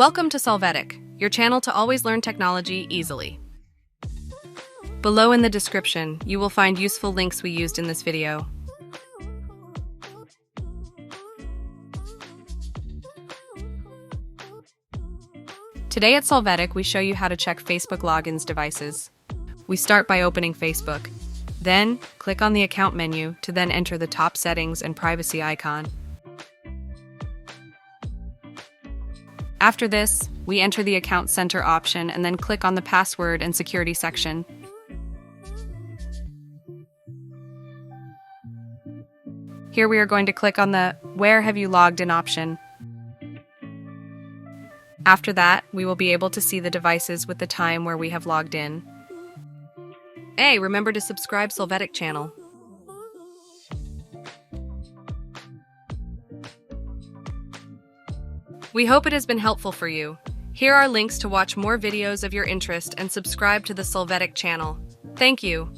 Welcome to Solvetic, your channel to always learn technology easily. Below in the description, you will find useful links we used in this video. Today at Solvetic, we show you how to check Facebook logins devices. We start by opening Facebook. Then, click on the account menu to then enter the top settings and privacy icon. After this, we enter the Account Center option and then click on the Password and Security section. Here we are going to click on the Where Have You Logged In option. After that, we will be able to see the devices with the time where we have logged in. Hey, remember to subscribe Solvetic channel. We hope it has been helpful for you. Here are links to watch more videos of your interest and subscribe to the Solvetic channel. Thank you.